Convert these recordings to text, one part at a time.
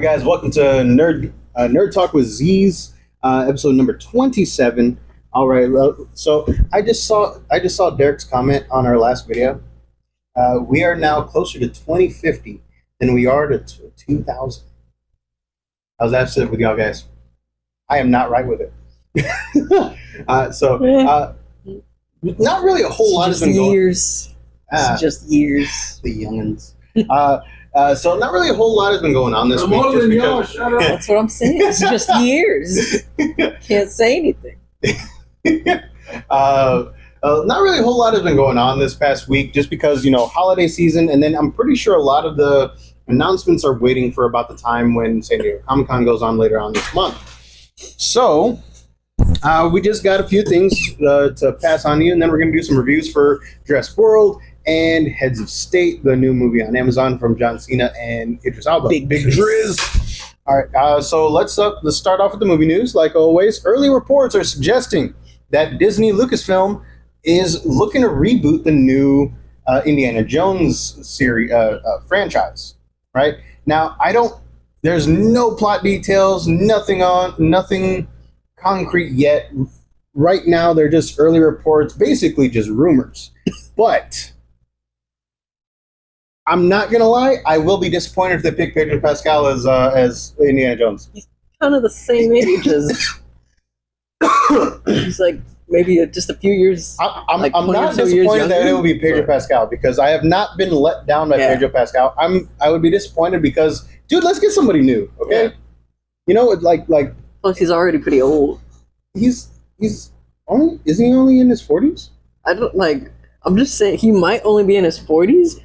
Guys, welcome to Nerd Talk with Z's, episode number 27. All right, so I just saw Derek's comment on our last video. We are now closer to 2050 than we are to 2000. How's that sit with y'all guys? I am not right with it. Not really a whole lot has been going. Years. It's just years. The youngins. So not really a whole lot has been going on this week. More just than because- y'all, shut up. That's what I'm saying. It's just years. Can't say anything. Not really a whole lot has been going on this past week, just because holiday season, and then I'm pretty sure a lot of the announcements are waiting for about the time when San Diego Comic-Con goes on later on this month. So we just got a few things to pass on to you, and then we're going to do some reviews for Jurassic World and Heads of State, the new movie on Amazon from John Cena and Idris Elba. Big Driz. All right, so let's start off with the movie news. Like always, early reports are suggesting that Disney Lucasfilm is looking to reboot the new Indiana Jones series franchise. Right now, there's no plot details, nothing concrete yet. Right now, they're just early reports, basically just rumors. But I'm not gonna lie, I will be disappointed if they pick Pedro Pascal as Indiana Jones. Kind of the same age as. He's like maybe just a few years. I'm like not 20 or so years disappointed that younger, it will be Pedro but- Pascal, because I have not been let down by Yeah. Pedro Pascal. I would be disappointed because, dude, let's get somebody new, okay? Yeah. You know, like Plus, he's already pretty old. isn't he only in his 40s? I don't like. I'm just saying he might only be in his 40s,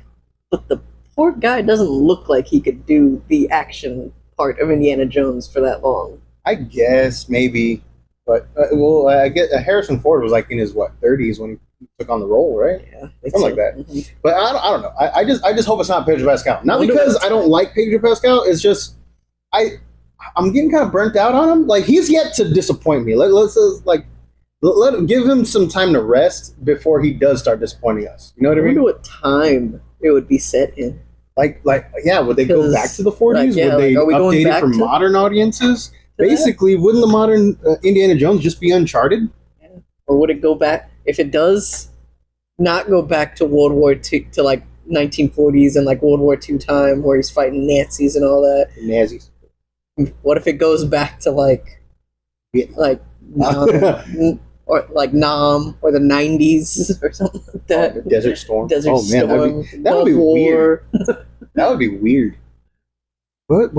but the poor guy doesn't look like he could do the action part of Indiana Jones for that long. I guess maybe, but I get Harrison Ford was like in his 30s when he took on the role, right? Yeah, Something like that. Mhm. But I don't know. I just hope it's not Pedro Pascal. Not Wonder because what- I don't like Pedro Pascal. It's just I'm getting kind of burnt out on him. Like, he's yet to disappoint me. Let's let him, give him some time to rest before he does start disappointing us. You know what I I wonder mean? what time it would be set in. Like yeah. Would they go 'Cause, back to the 40s? like, yeah, Would they like, are we going update it back for to- modern audiences? that? Basically, wouldn't the modern Indiana Jones just be Uncharted? Or would it go back? If it does not go back to World War II, to like 1940s and like World War II time where he's fighting Nazis and all that, Nazis. what if it goes back to like Nam, or like Nam or the 90s or something like that? Desert Storm. Desert oh man, Storm. that would be Gulf War. weird. That would be weird. What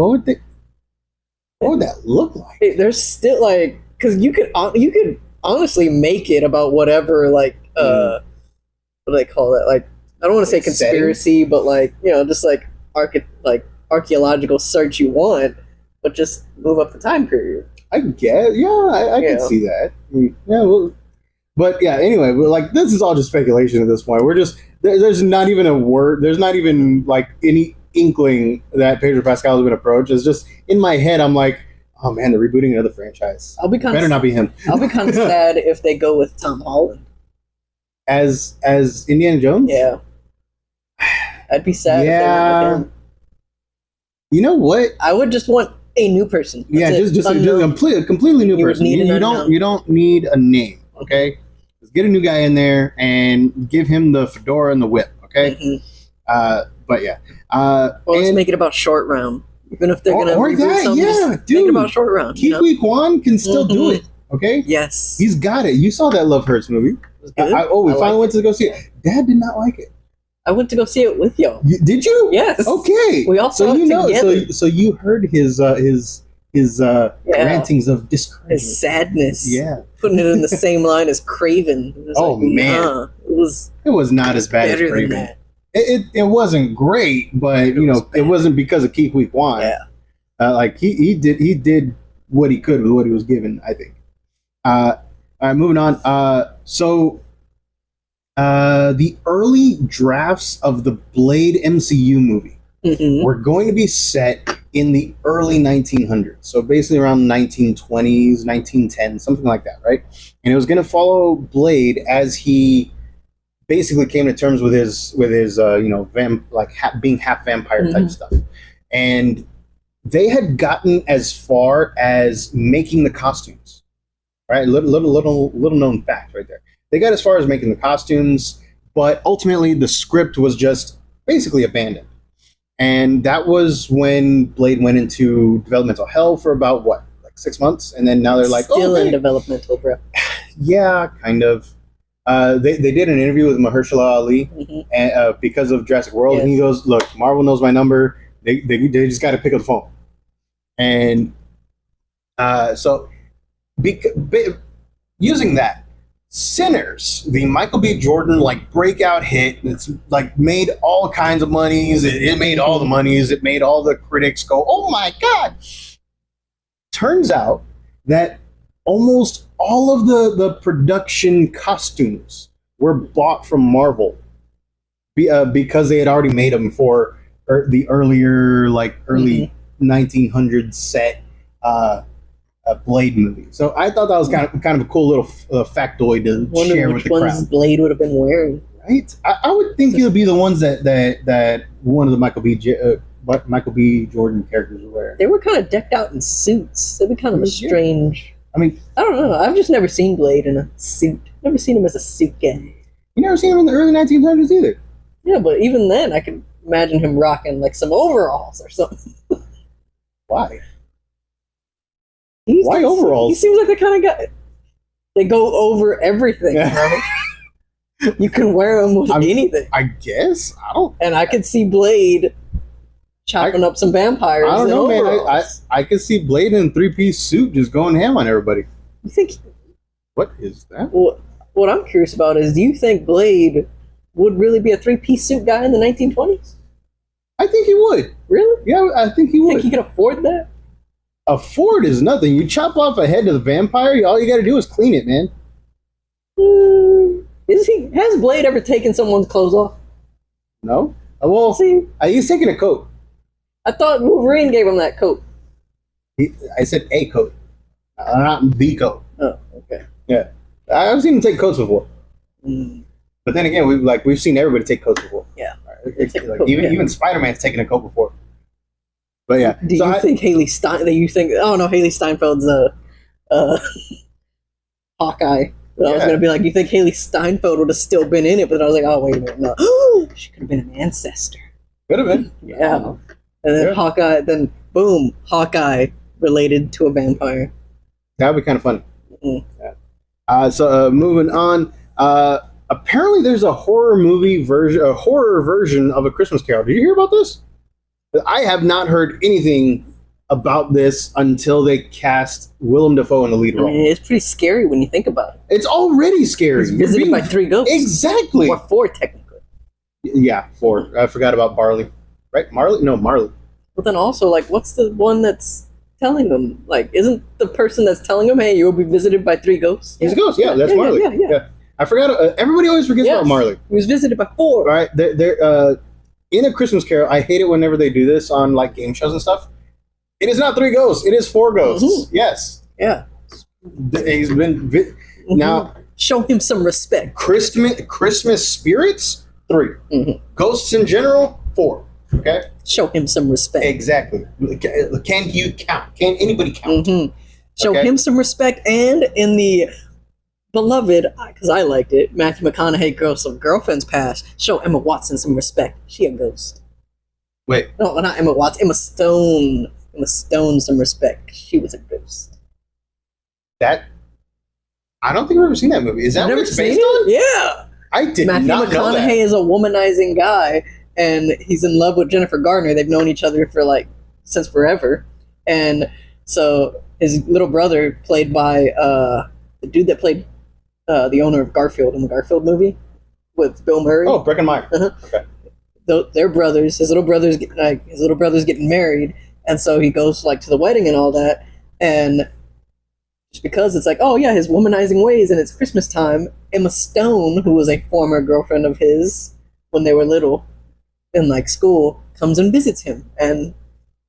would that look like? Hey, there's still like, because you could honestly make it about whatever like what do they call it, like I don't want to say Like conspiracy, but like just like archaeological search you want, but just move up the time period. I guess, yeah, I Yeah. can see that. Yeah, well, but yeah. Anyway, we're like, this is all just speculation at this point. We're just there's not even a word. There's not even like any inkling that Pedro Pascal has been approached. It's just in my head. I'm like, oh man, they're rebooting another franchise. I'll be kind Better of not be him I'll be kind of sad if they go with Tom Holland. as Indiana Jones. Yeah, I'd be sad. If they Yeah. went with him. You know what? I would just want a new person. Yeah, That's it. just a Unknown. completely new You would person. need an unknown. You don't need a name. Okay, just get a new guy in there and give him the fedora and the whip. Okay, Mhm. but yeah. Well, let's And make it about Short Round. Even if they're Or- gonna or reboot that, something, yeah, just make dude. it about Short Round. You know? Kiwi Kwan can still do Mhm. it. Okay, Yes, he's got it. You saw that Love Hurts movie. It was good. We I finally liked went to go see it. Dad did not like it. I went to go see it with y'all. Did you? Yes. Okay. We all so saw it you know. together. So you heard his rantings of discouragement. His sadness. Yeah, Putting it in the same line as Craven. It was Oh, man. It was it was not as bad as better than Craven. that. It wasn't great, but it wasn't because of Kiwi Kwan. Yeah. Like he did what he could with what he was given, I think. All right, moving on. So the early drafts of the Blade MCU movie Mhm. were going to be set in the early 1900s. So basically around 1920s, 1910, something like that, right? And it was going to follow Blade as he basically came to terms with his being half vampire type Mhm. stuff. And they had gotten as far as making the costumes. Right, little known fact right there. They got as far as making the costumes, but ultimately the script was just basically abandoned. And that was when Blade went into developmental hell for about what, like 6 months, and then now they're like, still oh, in developmental, bro. yeah, kind of. They did an interview with Mahershala Ali and, because of Jurassic World, and he goes, "Look, Marvel knows my number. They just got to pick up the phone." And so, using that, Sinners, the Michael B. Jordan like breakout hit, it's like made all kinds of monies. It made all the monies. It made all the critics go, "Oh my god!" Turns out that almost all of the production costumes were bought from Marvel because they had already made them for the early 1900s set Blade movie. So I thought that was kind of a cool little factoid to share with the crowd. Which ones Blade would have been wearing. Right? I would think it would be the ones that one of the Michael B. Jordan characters were wearing. They were kind of decked out in suits. They'd be kind of a strange... I mean, I don't know. I've just never seen Blade in a suit. Never seen him as a suit guy. You never seen him in the early 1900s either. Yeah, but even then, I could imagine him rocking like some overalls or something. Why? Why overalls? He seems like the kind of guy. They go over everything, bro. You can wear them with anything. I guess. I don't. And I could see Blade chopping up some vampires. I don't know, man. I could see Blade in a 3-piece suit just going ham on everybody. You think? What is that? Well, what I'm curious about is, do you think Blade would really be a 3-piece suit guy in the 1920s? I think he would. Really? Yeah, I think he would. Think he could afford that? Afford is nothing. You chop off a head of the vampire, all you got to do is clean it, man. Has Blade ever taken someone's clothes off? No. Well, he's taking a coat. I thought Wolverine gave him that coat. I said a coat, not the coat. Oh, okay. Yeah, I've seen him take coats before. But then again, we've seen everybody take coats before. Yeah. Even Spider-Man's taken a coat before. But yeah. Do you think Haley Steinfeld's Hawkeye? I was gonna be like, you think Haley Steinfeld would have still been in it? But I was like, oh wait a minute, no. She could have been an ancestor. Could have been. Yeah. And then Hawkeye, then boom, Hawkeye related to a vampire. That would be kind of funny. Yeah. So moving on. Apparently, there's a horror version of A Christmas Carol. Did you hear about this? I have not heard anything about this until they cast Willem Dafoe in the lead role. I mean, it's pretty scary when you think about it. It's already scary. He's visited by 3 ghosts. Exactly. Or 4, technically. Yeah, 4. I forgot about Barley. Right? Marley? No, Marley. But then also, like, what's the one that's telling them? Like, isn't the person that's telling them, hey, you'll be visited by 3 ghosts? He's a ghost, yeah, that's Marley. Yeah. I forgot. Everybody always forgets about Marley. He was visited by 4. Right? They're in A Christmas Carol, I hate it whenever they do this on, like, game shows and stuff. It is not 3 ghosts. It is 4 ghosts. Yes. Yeah. He's been... Now... Show him some respect. Christmas spirits? 3. Ghosts in general? 4. Okay? Show him some respect. Exactly. Can you count? Can anybody count? Show him some respect, and in the beloved, because I liked it, Matthew McConaughey Girlfriend's Past, show Emma Watson some respect. She a ghost. Wait. No, not Emma Watson. Emma Stone. Emma Stone some respect. She was a ghost. I don't think I've ever seen that movie. Is that what it's based on? Yeah. I did not know that. Matthew McConaughey is a womanizing guy, and he's in love with Jennifer Garner. They've known each other for, like, since forever. And so his little brother, played by the dude that played the owner of Garfield in the Garfield movie with Bill Murray. Oh, Breckenmeyer. Okay. They're brothers. His little brother's getting married, and so he goes like to the wedding and all that. And just because it's like, oh yeah, his womanizing ways, and it's Christmas time, Emma Stone, who was a former girlfriend of his when they were little in like school, comes and visits him, and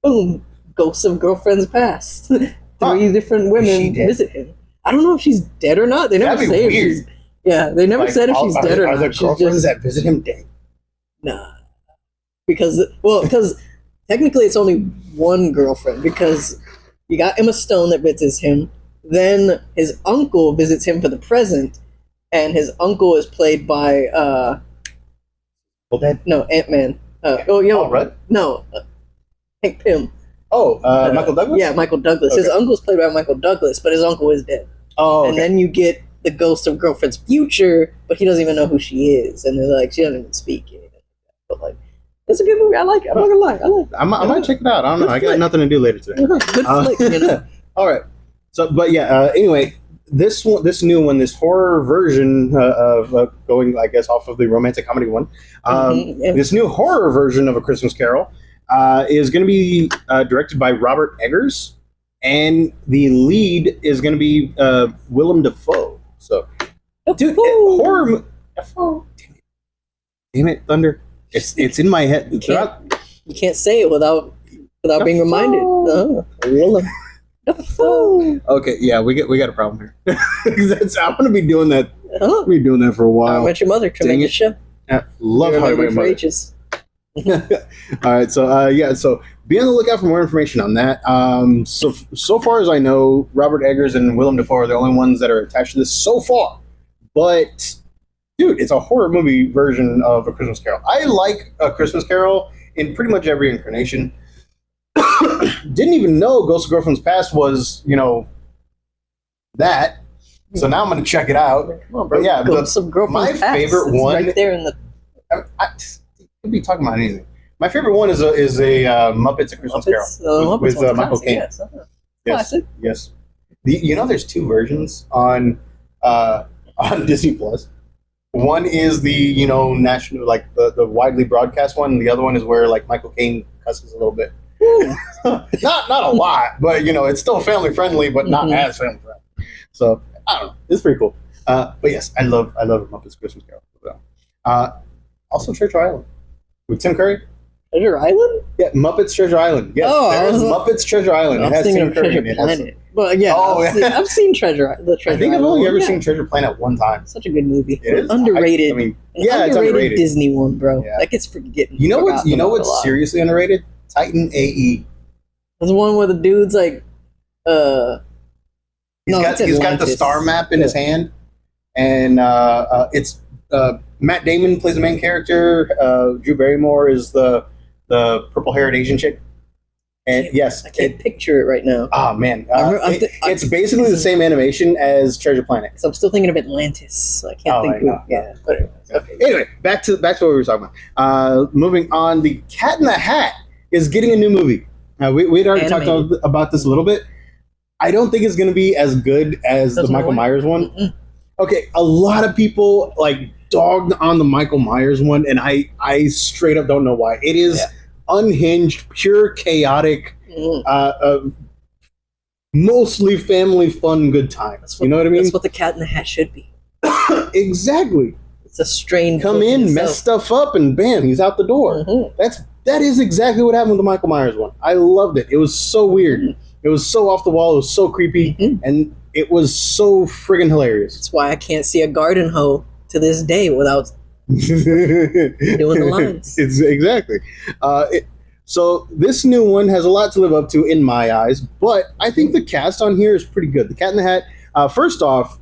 boom, ghosts of girlfriends past. 3 different women visit him. I don't know if she's dead or not. They never say if she's... Yeah, they never said if she's dead or not. Are there girlfriends that visit him dead? Nah. Because technically it's only one girlfriend because you got Emma Stone that visits him. Then his uncle visits him for the present, and his uncle is played by Ant-Man. Paul Rudd? No, Hank Pym. Michael Douglas? Yeah, Michael Douglas. Okay. His uncle's played by Michael Douglas, but his uncle is dead. Oh, okay. And then you get the ghost of girlfriend's future, but he doesn't even know who she is, and they're like, she doesn't even speak anything. But like, it's a good movie. I like it. I'm not gonna lie. I like it. I might check it out. I don't know. Good I got flick. nothing to do later today. Good flick, you know. All right. So, but yeah. Anyway, this new one, this horror version of going, I guess, off of the romantic comedy one. Yeah. This new horror version of A Christmas Carol is going to be directed by Robert Eggers, and the lead is going to be Willem Dafoe. So, dude, Dafoe. horror. Dafoe. Damn it, Thunder! It's in my head. You can't say it without being reminded. Willem Dafoe. Okay, yeah, we got a problem here. I'm gonna be doing that. Huh? Be doing that for a How while. I Met Your Mother, tremendous show. Love How I Met Your for Mother. ages. All right, so so be on the lookout for more information on that. So far as I know, Robert Eggers and Willem Dafoe are the only ones that are attached to this so far. But dude, it's a horror movie version of A Christmas Carol. I like A Christmas Carol in pretty much every incarnation. Didn't even know Ghost of Girlfriend's Past was, that. So now I'm going to check it out. Come on, bro. But yeah, Some girlfriend's my past. favorite It's one- right there in the. I could be talking about anything. My favorite one is a Muppets A Christmas Muppets. Carol with Muppets one's Michael classic, Caine. yes. Yes, Classic. yes. There's two versions on Disney Plus. One is the national, like the widely broadcast one. And the other one is where like Michael Caine cusses a little bit. not a lot, but it's still family friendly, but not as family friendly. So I don't know. It's pretty cool. But yes, I love Muppets Christmas Carol. Also Treasure Island with Tim Curry. Treasure Island? Yeah, Muppets Treasure Island. Yes, Oh, there's Muppets Treasure Island. I It was has thinking Tim of Curry Treasure in it. Planet. But yeah, Oh, I've seen Treasure I think I've Island. only ever Yeah. seen Treasure Planet one time. Such a good movie. It is Underrated. I mean, An yeah, it's underrated. Disney one, bro. Yeah. That gets forgetting. You know what's forgotten about a lot. seriously underrated? Titan AE. There's one where the dude's like, He's No, got it's the Atlantis. star map in his hand, and it's Matt Damon plays the main character. Drew Barrymore is the purple haired Asian chick. And yes, I can't picture it right now. oh man, it's I'm basically the same animation as Treasure Planet. So I'm still thinking of Atlantis. So I can't Oh, think I of know. yeah. But anyways, okay. Anyway, back to what we were talking about. Moving on, the Cat in the Hat is getting a new movie. We'd already talked Animated. about this a little bit. I don't think it's going to be as good as the Doesn't Michael work? Myers one. Mm-mm. Okay, a lot of people like dogged on the Michael Myers one, and I straight up don't know why. It is unhinged, pure chaotic, Mm. mostly family fun, good time. You know what I mean? That's what the Cat in the Hat should be. Exactly. It's a strained. Come book in, itself. mess stuff up, and bam, he's out the door. Mhm. That is exactly what happened with the Michael Myers one. I loved it. It was so weird. It was so off the wall. It was so creepy, Mhm. and it was so friggin' hilarious. That's why I can't see a garden hoe to this day without Doing the lines. It's exactly. So this new one has a lot to live up to in my eyes, but I think the cast on here is pretty good. The Cat in the Hat. First off,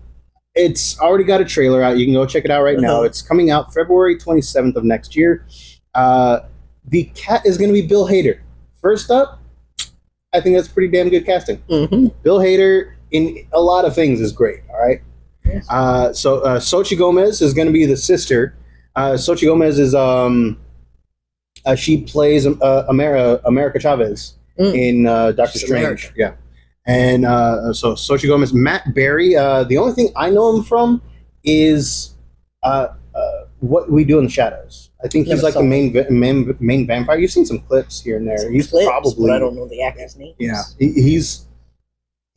it's already got a trailer out. You can go check it out right now. Uh-huh. It's coming out February 27th of next year. The cat is going to be Bill Hader. First up, I think that's pretty damn good casting. Mhm. Bill Hader in a lot of things is great. All right. Yes. So Xochitl Gomez is going to be the sister. Xochitl Gomez is she plays America Chavez in Doctor She's Strange. America. Yeah. And so Xochitl Gomez, Matt Berry. The only thing I know him from is What We Do in the Shadows. I think he's Never like saw the main vampire. You've seen some clips here and there. He's Clips, probably but I don't know the actor's name. yeah.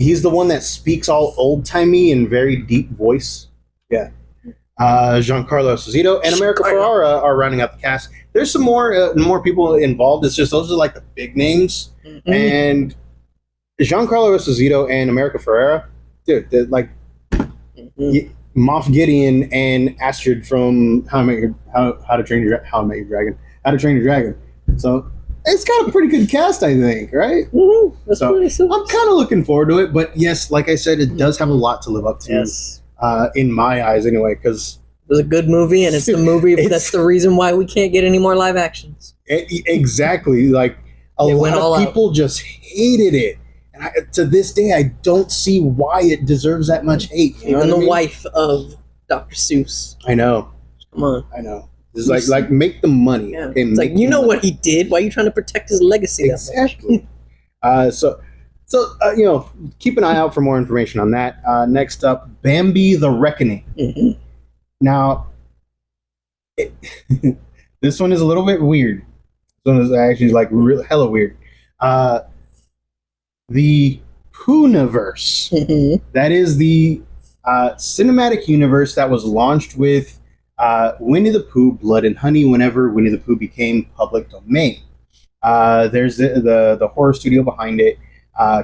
He's the one that speaks all old timey and very deep voice. Yeah. Giancarlo Esposito and America Ferrara are rounding out the cast. There's some more people involved. It's just those are like the big names. Mhm. And Giancarlo Esposito and America Ferrera, dude, they're like Mhm. Moff Gideon and Astrid from How to Train Your Dragon. So it's got a pretty good cast, I think, right? That's So, pretty I'm kind of looking forward to it, but yes, like I said, it does have a lot to live up to, Yes. in my eyes, anyway. Because It was a good movie, and it's the movie that's the reason why we can't get any more live actions. exactly, like They went lot all of out. people just hated it, and to this day, I don't see why it deserves that much hate. You know Even what the I mean? wife of Dr. Seuss. I know, Come on. I know. It's like make the money. Yeah. Okay, It's like, make you the know money. what he did. Why are you trying to protect his legacy that much? Exactly. So you know, keep an eye out for more information on that. Next up, Bambi: The Reckoning. Mhm. Now, this one is a little bit weird. This one is actually like hella weird. The Poohniverse. Mhm. That is the cinematic universe that was launched with Winnie the Pooh, Blood and Honey, whenever Winnie the Pooh became public domain. There's the horror studio behind it.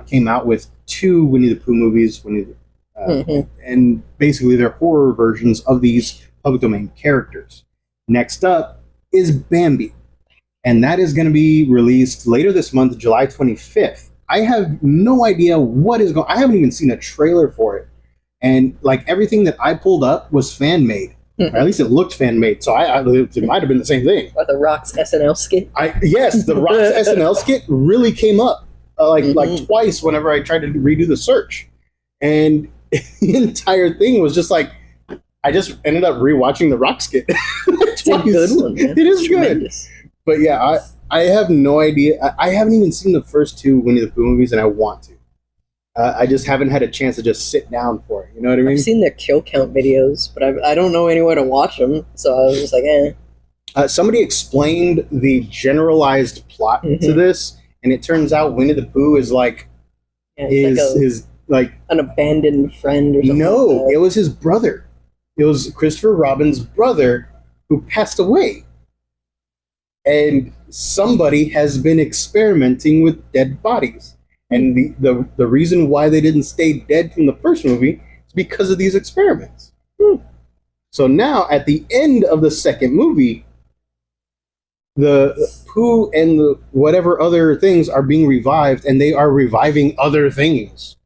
Came out with 2 Winnie the Pooh movies, Mhm. and basically they're horror versions of these public domain characters. Next up is Bambi, and that is going to be released later this month, July 25th. I have no idea what is going. I haven't even seen a trailer for it, and like everything that I pulled up was fan made. Or at least it looked fan made. So it might have been the same thing. Or the Rock's SNL skit. Yes, the Rock's SNL skit really came up like Mhm. twice whenever I tried to redo the search, and the entire thing was just like I just ended up rewatching the Rock skit. It's a good one, man. It is good, Tremendous. but yeah, I have no idea. I haven't even seen the first 2 Winnie the Pooh movies, and I want to. I just haven't had a chance to just sit down for it. You know what I mean? I've seen their kill count videos, but I don't know anywhere to watch them, so I was just like, Somebody explained the generalized plot to Mhm. this, and it turns out Winnie the Pooh is like yeah, it's his like an abandoned friend or something. no, like it was his brother. It was Christopher Robin's brother who passed away, and somebody has been experimenting with dead bodies. And the reason why they didn't stay dead from the first movie is because of these experiments. So now, at the end of the second movie, the Pooh and the whatever other things are being revived, and they are reviving other things.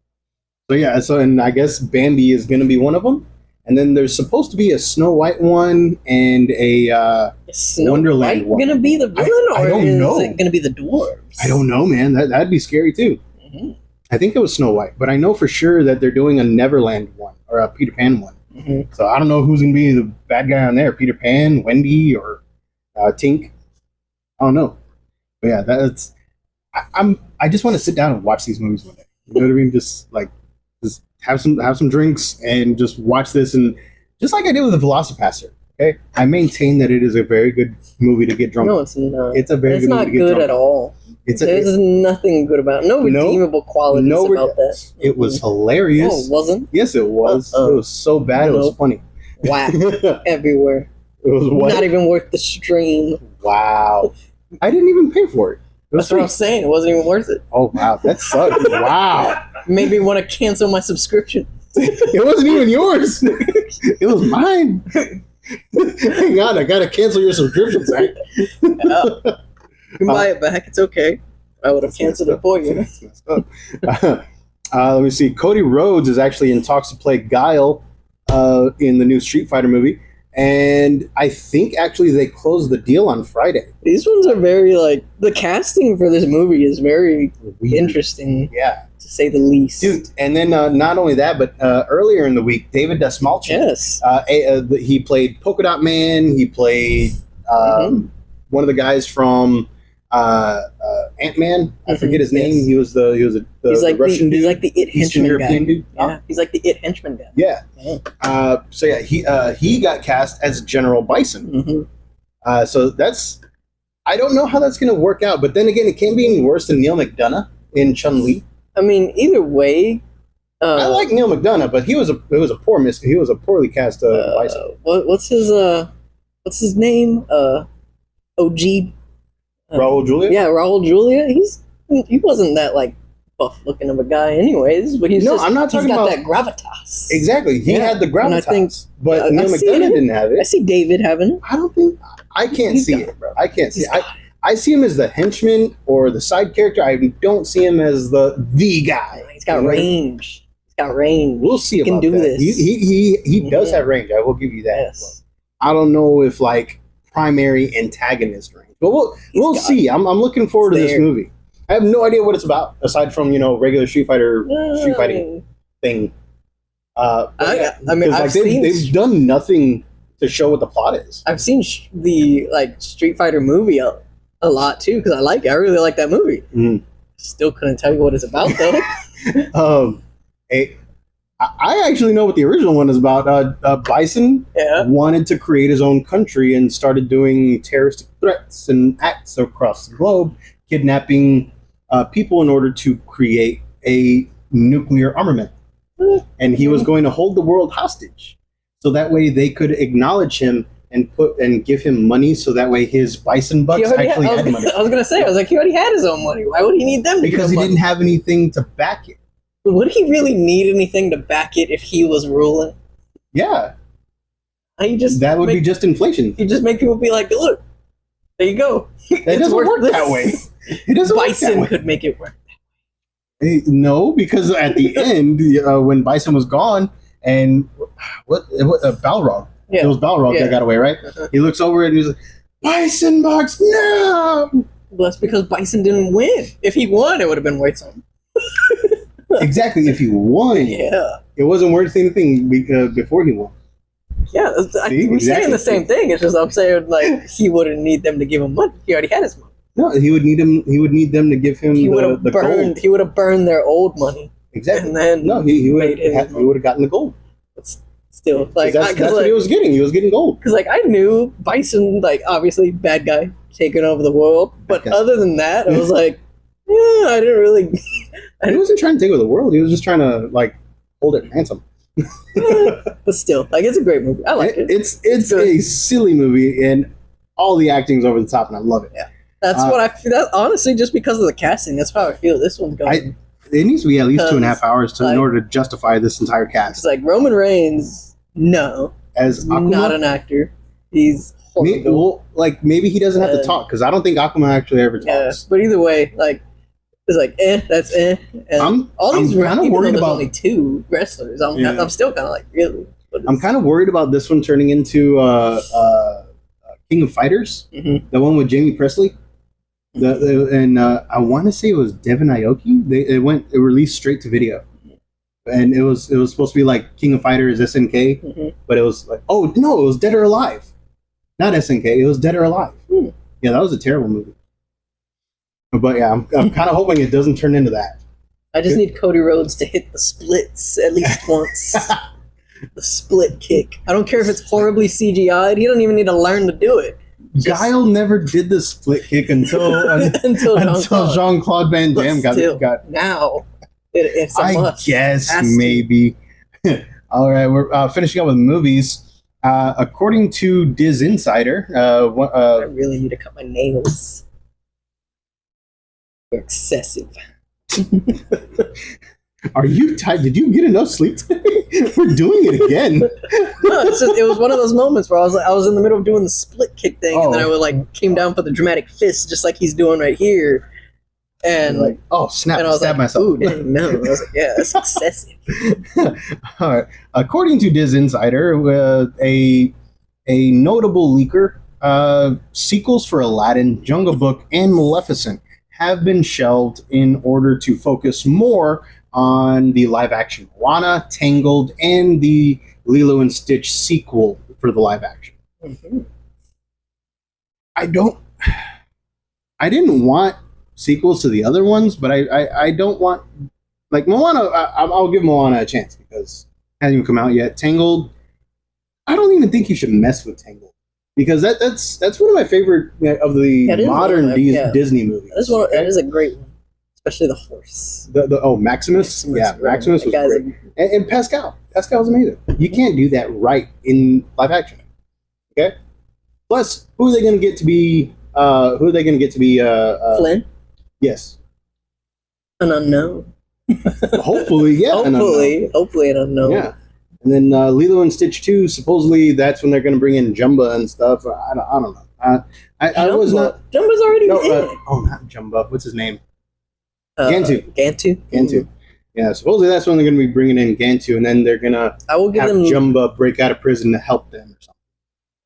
So yeah, and I guess Bambi is going to be one of them. And then there's supposed to be a Snow White one and a Is Snow Wonderland White one. gonna be the villain, I or don't is know. it gonna be the dwarves? I don't know, man. That'd be scary too. Mhm. I think it was Snow White, but I know for sure that they're doing a Neverland one or a Peter Pan one. Mhm. So I don't know who's going to be the bad guy on there, Peter Pan, Wendy, or Tink. I don't know. But yeah, that's. I just want to sit down and watch these movies one day. You know what I mean? Just have some drinks and just watch this, and just like I did with the Velocipaster. Okay, I maintain that it is a very good movie to get drunk. No, on. it's not. It's a very It's good movie not to get good drunk at on. all. There's nothing good about it. No redeemable qualities no about that. It was hilarious. Oh, it wasn't? Yes, it was. Uh-uh. It was so bad. It was Nope. funny. Whack It everywhere. was what? Not even worth the stream. Wow. I didn't even pay for it. It was That's what I'm free. saying. It wasn't even worth it. Oh wow, that sucked. Wow. Made me want to cancel my subscription. It wasn't even yours. It was mine. Hang on, I gotta cancel your subscription, Zach. Yeah. You can buy it back. It's okay. I would have canceled it for you. That's messed up. Let me see. Cody Rhodes is actually in talks to play Guile in the new Street Fighter movie, and I think actually they closed the deal on Friday. These ones are very the casting for this movie is very Weird. interesting, Yeah, to say the least. dude. And then not only that, but earlier in the week, David Dastmalchian. Yes. He played Polka Dot Man. He played one of the guys from Ant-Man. I forget his name. Yes. He was the He's like Russian he's dude. like the It Eastern henchman European guy. dude. Yeah, he's like the It henchman guy. Yeah. Yeah. So yeah, he got cast as General Bison. hmm So that's I don't know how that's going to work out. But then again, it can't be any worse than Neil McDonough in Chun-Li. I mean, either way, I like Neil McDonough, but he was a poorly cast Bison. what's his name? OG. Raul Julia. Yeah, Raul Julia. He wasn't that buff looking of a guy, anyways. But he's No, just, I'm not talking he's got about- that gravitas. Exactly. He Yeah, had the and I gravitas, think- but I Neil see McDonough it. didn't have I it. see David having it. I don't think I can't He's see got it. it, bro. I can't see He's it. I see him as the henchman or the side character. I don't see him as the guy. He's got range. He's got range. We'll see about can do that. this. He does have range. I will give you that. Yes. I don't know if like primary antagonist range, but we'll see. I'm looking forward to this movie. I have no idea what it's about aside from regular Street fighting thing. I mean, they've done nothing to show what the plot is. I've seen the Street Fighter movie a lot too because I like it. I really like that movie. Mm. Still couldn't tell you what it's about though. I actually know what the original one is about. Bison wanted to create his own country and started doing terrorist threats and acts across the globe, kidnapping people in order to create a nuclear armament. And he was going to hold the world hostage, so that way they could acknowledge him and give him money, so that way his Bison bucks actually had money. I was gonna say, he already had his own money. Why would he need them? Because he didn't have anything to back it. Would he really need anything to back it if he was ruling? Yeah. That would be just inflation. You just make people be like, look, there you go. It doesn't work that way. It doesn't work that way. Bison could make it work. No, because at the end, when Bison was gone, and what Balrog. Yeah. It was Balrog that got away, right? Uh-huh. He looks over and he's like, Bison bucks, no! Well, that's because Bison didn't win. If he won, it would have been worth something. Exactly, if he won. Yeah. It wasn't worth anything before he won. Yeah, we're saying the same thing. It's just I'm saying he wouldn't need them to give him money. He already had his money. No, he would need him. He would need them to give him the gold. He would have burned their old money. Exactly. And then he would have gotten the gold. But still, that's what he was getting. He was getting gold. Because I knew Bison, obviously bad guy taking over the world, but other than that, I was like, yeah, I didn't really. He wasn't trying to take over the world. He was just trying to hold it ransom. But still, it's a great movie. I like it. It's a silly movie, and all the acting's over the top, and I love it. Yeah, that's what I feel. That, honestly, just because of the casting, that's how I feel this one's going. It needs to be at least 2.5 hours in order to justify this entire cast. It's Roman Reigns. No, as Aquaman? Not an actor. He's horrible. Maybe he doesn't have to talk because I don't think Aquaman actually ever talks. Yeah, but either way, it's that's And I'm kind of worried about only 2 wrestlers. I'm still kind of really. I'm kind of worried about this one turning into King of Fighters, the one with Jamie Presley. I want to say it was Devin Aoki. It released straight to video, and it was supposed to be King of Fighters SNK, but it was it was Dead or Alive, not SNK. It was Dead or Alive. Yeah, that was a terrible movie. But yeah, I'm kind of hoping it doesn't turn into that. I just need Cody Rhodes to hit the splits at least once. The split kick. I don't care if it's horribly CGI'd. He don't even need to learn to do it. Guile never did the split kick until Jean-Claude Van Damme got. Now it's a must. I guess maybe. All right, we're finishing up with movies. According to Diz Insider, I really need to cut my nails. They're excessive. Are you tired? Did you get enough sleep today? We're doing it again. No, it was one of those moments where I was in the middle of doing the split kick thing, and then I came down for the dramatic fist, just like he's doing right here. And snap! And I was stab myself. Ooh, dang, no. I was yeah, that's excessive. All right. According to Diz Insider, a notable leaker, sequels for Aladdin, Jungle Book, and Maleficent have been shelved in order to focus more on the live-action Moana, Tangled, and the Lilo and Stitch sequel for the live-action. Mm-hmm. I didn't want sequels to the other ones, but I don't want... Moana, I'll give Moana a chance because it hasn't even come out yet. Tangled, I don't even think you should mess with Tangled. Because that's one of my favorite of the modern Disney movies. That is a great one, especially the horse. Maximus? Yeah, Maximus was great. And Pascal. Pascal was amazing. You can't do that right in live action. Okay? Plus, who are they going to get to be... Flynn? Yes. An unknown. Hopefully, yeah. Hopefully an unknown. Yeah. And then Lilo and Stitch 2, supposedly that's when they're going to bring in Jumba and stuff. I don't know. I was not. Jumba's already No, in it. not Jumba. What's his name? Gantu. Gantu. Gantu. Yeah, supposedly that's when they're going to be bringing in Gantu, and then they're going to I will give have them. Jumba break out of prison to help them or something.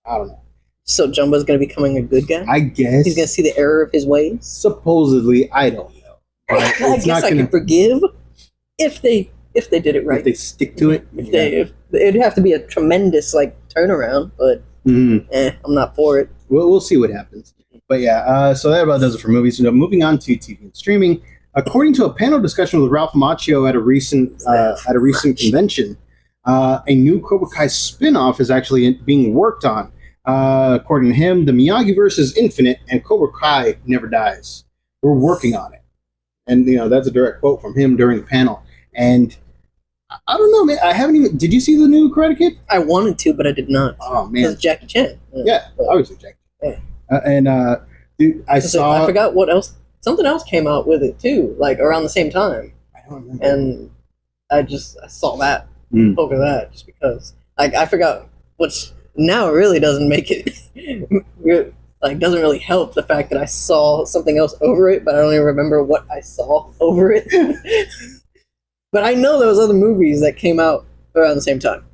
I don't know. So Jumba's going to be becoming a good guy. I guess He's going to see the error of his ways. supposedly, I don't know. But I it's guess not I going can forgive if they did it right. if they stick to it. If it'd have to be a tremendous like turnaround, but I'm not for it. We'll see what happens. But yeah, so that about does it for movies. So moving on to TV and streaming. According to a panel discussion with Ralph Macchio at a recent convention, a new Cobra Kai spin-off is actually being worked on. According to him, the Miyagi-verse is infinite and Cobra Kai never dies. We're working on it. And, that's a direct quote from him during the panel. And I don't know, man. I haven't even... Did you see the new Karate Kid? I wanted to, but I did not. Oh, man. It's Jackie Chan. Yeah, obviously Jackie Chan. Yeah. Dude, I saw... I forgot what else... Something else came out with it, too, like, around the same time. I don't remember. And I saw that over that, just because. Like, I forgot which... Now it really doesn't make it... doesn't really help the fact that I saw something else over it, but I don't even remember what I saw over it. But I know there was other movies that came out around the same time.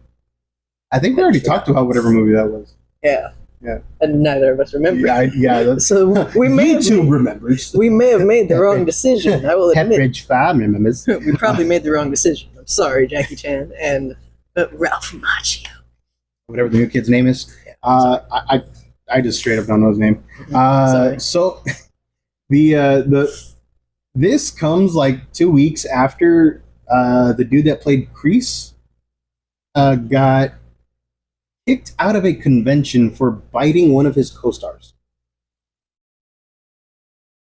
I think we already talked about whatever movie that was. Yeah. Yeah. And neither of us remember. Yeah. So we may YouTube remembers. We may have made the wrong decision. I will admit. Pepperidge Farm remembers. We probably made the wrong decision. I'm sorry, Jackie Chan and Ralph Macchio. Whatever the new kid's name is. I just straight up don't know his name. So this comes like 2 weeks after the dude that played Kreese got kicked out of a convention for biting one of his co-stars.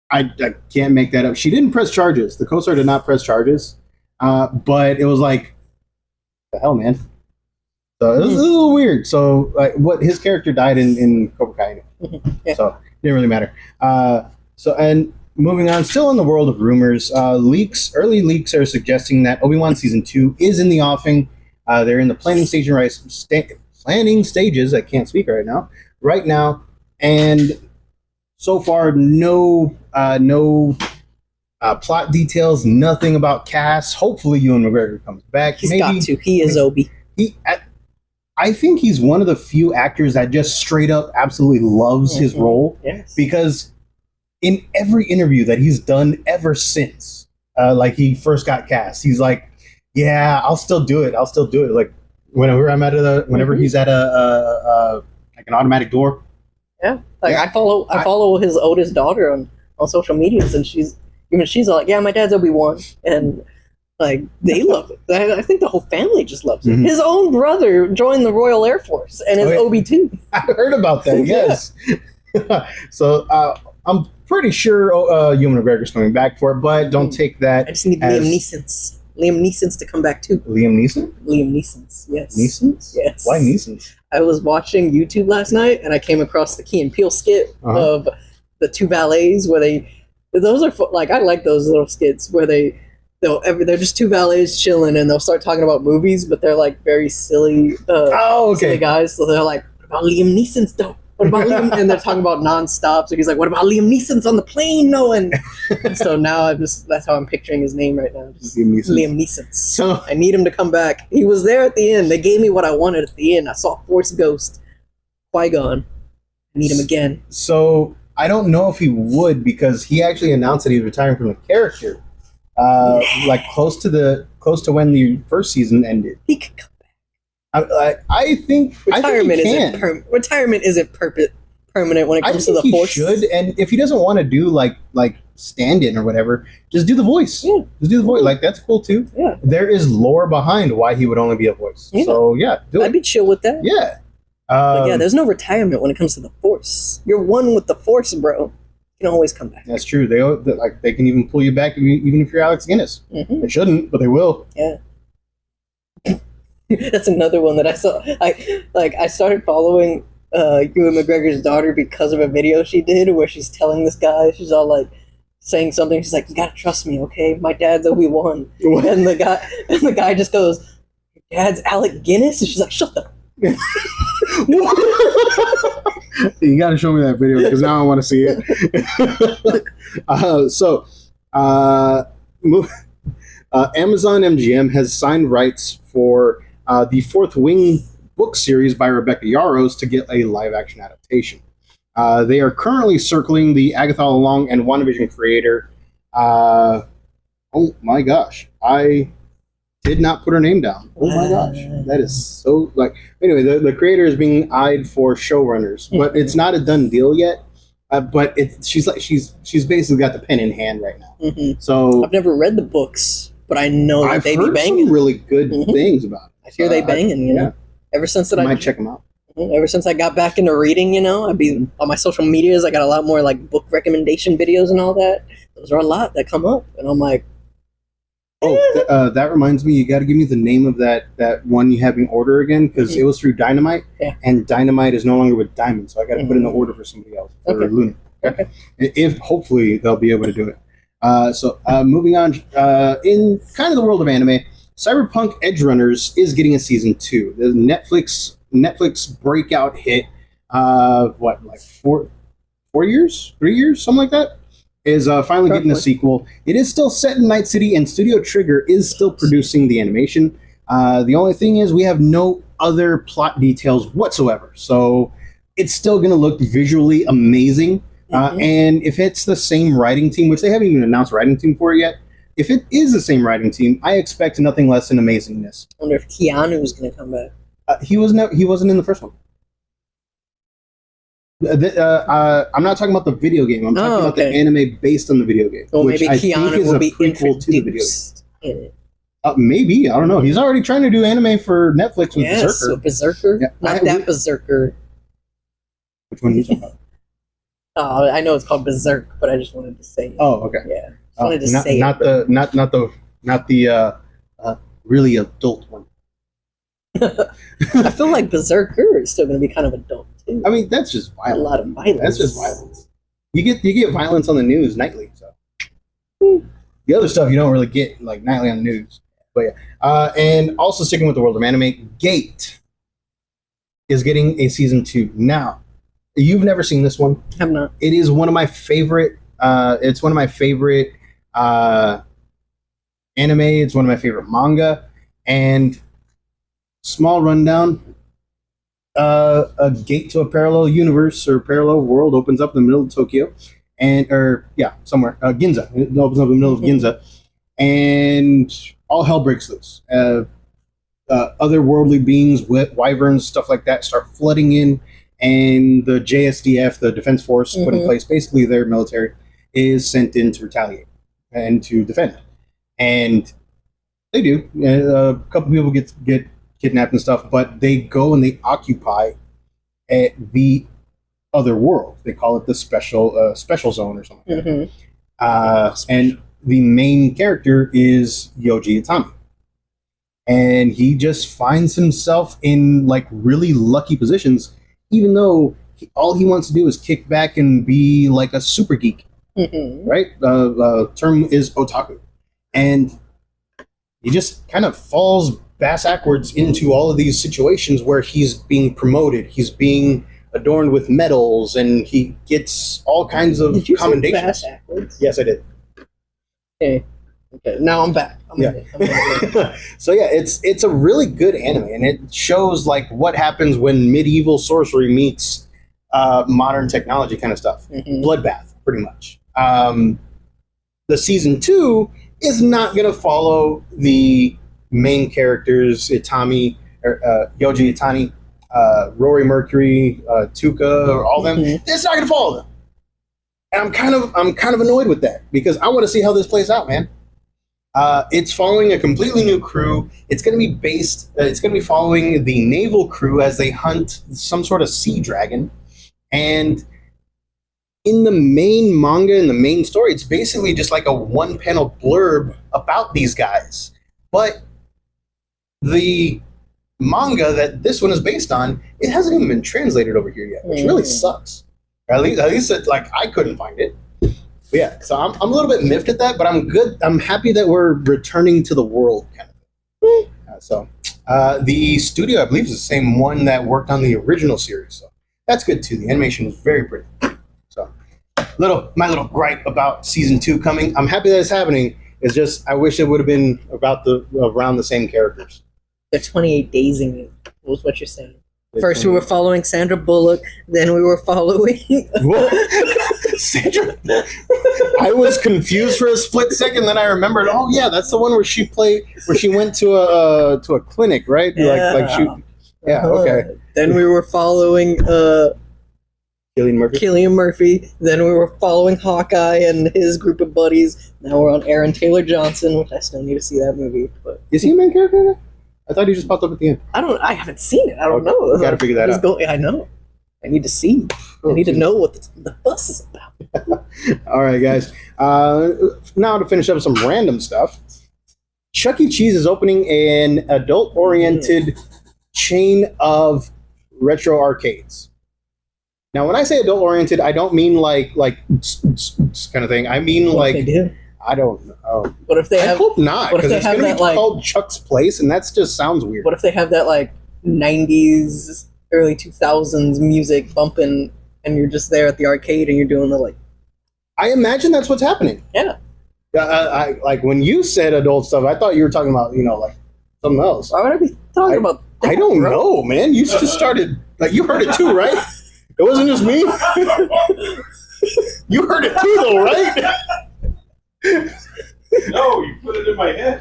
I can't make that up. She didn't press charges. The co-star did not press charges. But it was like, the hell, man. So it was a little weird. So his character died in Cobra Kai. Yeah. So it didn't really matter. And moving on, still in the world of rumors, early leaks are suggesting that Obi-Wan Season 2 is in the offing. They're in the planning stages. I can't speak right now. And so far, no plot details, nothing about cast. Hopefully, Ewan McGregor comes back. He's got to. He is Obi. I think he's one of the few actors that just straight up absolutely loves his role. Yes. Because in every interview that he's done ever since, like he first got cast, he's like, "Yeah, I'll still do it. Like whenever he's at like an automatic door. Yeah. Like I follow his oldest daughter on social medias, and she's like, "Yeah, my dad's Obi-Wan," and like they love it. I think the whole family just loves it. Mm-hmm. His own brother joined the Royal Air Force and is Obi too. I heard about that. Yes. So I'm pretty sure Ewan McGregor's coming back for it, but don't take that. I just need Liam Neeson's to come back too. Liam Neeson? Liam Neeson's, yes. Neeson's? Yes. Why Neeson's? I was watching YouTube last night and I came across the Key and Peele skit of the two valets where those are like, I like those little skits where they're just two valets chilling and they'll start talking about movies, but they're like very silly, silly guys. So they're like, "What about Liam Neeson's dope? What about Liam?" And they're talking about nonstop. So he's like, "What about Liam Neeson's on the plane?" No, and so now that's how I'm picturing his name right now. Just Liam Neeson. So I need him to come back. He was there at the end. They gave me what I wanted at the end. I saw Force Ghost, Qui-Gon. I need him again. So I don't know if he would, because he actually announced that he's retiring from the character. Like close to when the first season ended. He could come back. I think retirement isn't permanent when it comes to the Force. He should, and if he doesn't want to do like stand-in or whatever, just do the voice. Yeah. Just do the voice. Like that's cool too. Yeah. There is lore behind why he would only be a voice. Yeah. So yeah, I'd be chill with that. Yeah. But yeah, there's no retirement when it comes to the Force. You're one with the Force, bro. You can always come back. That's true. They can even pull you back even if you're Alex Guinness. Mm-hmm. They shouldn't, but they will. Yeah. That's another one that I saw. I started following Ewan McGregor's daughter because of a video she did where she's telling this guy, she's all like saying something. She's like, "You gotta trust me, okay? My dad's Obi-Wan." And the guy just goes, "Your dad's Alec Guinness?" And she's like, "Shut up." You got to show me that video because now I want to see it. Amazon MGM has signed rights for the Fourth Wing book series by Rebecca Yarros to get a live-action adaptation. They are currently circling the Agatha All Along and WandaVision creator. Oh my gosh, I did not put her name down. Oh my gosh, that is so like. Anyway, the creator is being eyed for showrunners, but it's not a done deal yet. But she's basically got the pen in hand right now. Mm-hmm. So I've never read the books, but I know that I've they heard be banging. some really good things about it. I hear they banging. You know, ever since that I might check them out. Ever since I got back into reading, you know, I'd be on my social medias. I got a lot more like book recommendation videos and all that. Those are a lot that come up, and I'm like, oh, that reminds me. You got to give me the name of that one you have in order again because it was through Dynamite, and Dynamite is no longer with Diamond, so I got to put in the order for somebody else for Luna. Okay. If hopefully they'll be able to do it. So moving on, in kind of the world of anime, Cyberpunk Edge Runners is getting a season 2. The Netflix breakout hit. Like 4 years, 3 years, something like that. Is finally getting a sequel. It is still set in Night City, and Studio Trigger is still producing the animation. The only thing is we have no other plot details whatsoever. So it's still going to look visually amazing. And if it's the same writing team, which they haven't even announced writing team for it yet, if it is the same writing team, I expect nothing less than amazingness. I wonder if Keanu's going to come back. He wasn't in the first one. I'm not talking about the video game. I'm talking about the anime based on the video game. Well, which maybe I Keanu think is will a be prequel to the video in it. Maybe. I don't know. He's already trying to do anime for Netflix with Berserker. So Berserker? Yeah, Not that Berserker. Which one are you talking about? Oh, I know it's called Berserk, but I just wanted to say it. Oh, okay. Yeah. Just wanted to say not it. Not the really adult one. I feel like Berserker is still going to be kind of adult too. I mean, that's just violence. A lot of violence. That's just violence. You get violence on the news nightly. So the other stuff you don't really get like nightly on the news. But yeah, and also sticking with the world of anime, Gate is getting a season 2 now. You've never seen this one? I have not. It is one of my favorite. It's one of my favorite anime. It's one of my favorite manga. And small rundown: a gate to a parallel universe or parallel world opens up in the middle of Tokyo, somewhere Ginza. It opens up in the middle of Ginza, and all hell breaks loose. Otherworldly beings, wyverns, stuff like that, start flooding in. And the JSDF, the Defense Force put in place, basically their military, is sent in to retaliate and to defend. And they do. A couple people get kidnapped and stuff, but they go and they occupy the other world. They call it the special zone or something. And the main character is Yoji Itami. And he just finds himself in like really lucky positions, even though all he wants to do is kick back and be like a super geek, right? Term is otaku. And he just kind of falls backwards into all of these situations where he's being promoted, he's being adorned with medals, and he gets all kinds of commendations. Say backwards? Yes, I did. Okay. Now I'm back. So yeah, it's a really good anime, and it shows like what happens when medieval sorcery meets modern technology kind of stuff. Bloodbath, pretty much. The season 2 is not going to follow the main characters, Yoji Itani, Rory Mercury, Tuka, or all them. It's not going to follow them, and I'm kind of annoyed with that because I want to see how this plays out, man. It's following a completely new crew. It's going to be it's going to be following the naval crew as they hunt some sort of sea dragon. And in the main manga, in the main story, it's basically just like a one-panel blurb about these guys. But the manga that this one is based on, it hasn't even been translated over here yet, which really sucks. At least it's like I couldn't find it. But yeah, so I'm a little bit miffed at that, but I'm good. I'm happy that we're returning to the world kind of thing. So The studio, I believe, is the same one that worked on the original series. So that's good too. The animation is very pretty. So, my little gripe about season 2 coming. I'm happy that it's happening. It's just I wish it would have been around the same characters. They're 28 days in it, was what you're saying. First we were following Sandra Bullock, then we were following... Sandra? I was confused for a split second, then I remembered, oh yeah, that's the one where she went to a clinic, right? Yeah. Okay. Then we were following Cillian Murphy. Then we were following Hawkeye and his group of buddies. Now we're on Aaron Taylor Johnson, which I still need to see that movie. But is he a main character in it? I thought he just popped up at the end. I haven't seen it. I don't know. Got to figure that out. I know. I need to see. I need to know what the bus is about. All right, guys. Now to finish up some random stuff. Chuck E. Cheese is opening an adult-oriented chain of retro arcades. Now, when I say adult-oriented, I don't mean like kind of thing. I mean What like if they do? I don't know. What if they I have? hope not, what if because they it's have going to be that, like- called Chuck's Place, and that just sounds weird. What if they have that like 90s, early 2000s music bumping, and you're just there at the arcade and you're doing the like? I imagine that's what's happening. Yeah. I like when you said adult stuff, I thought you were talking about like something else. Why would I be talking about? That, I don't bro? know, man. You just started like you heard it too, right? It wasn't just me. You heard it too, though, right? No, you put it in my head.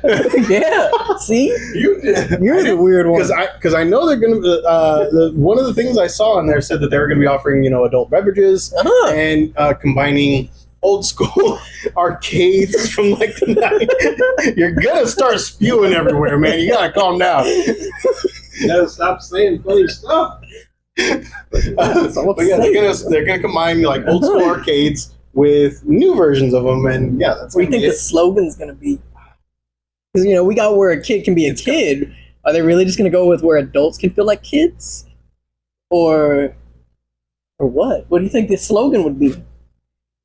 Yeah. See, You did. you're the weird one. Because I know they're gonna. One of the things I saw in there said that they were gonna be offering adult beverages Uh-huh. and combining old school arcades from like the 90s. You're gonna start spewing everywhere, man. You gotta calm down. You gotta stop saying funny stuff. But yeah, they're gonna combine like old school arcades with new versions of them, and yeah, that's. What do you gonna think be the it. slogan's gonna be? Because we got where a kid can be a kid. Are they really just gonna go with where adults can feel like kids, or what? What do you think the slogan would be?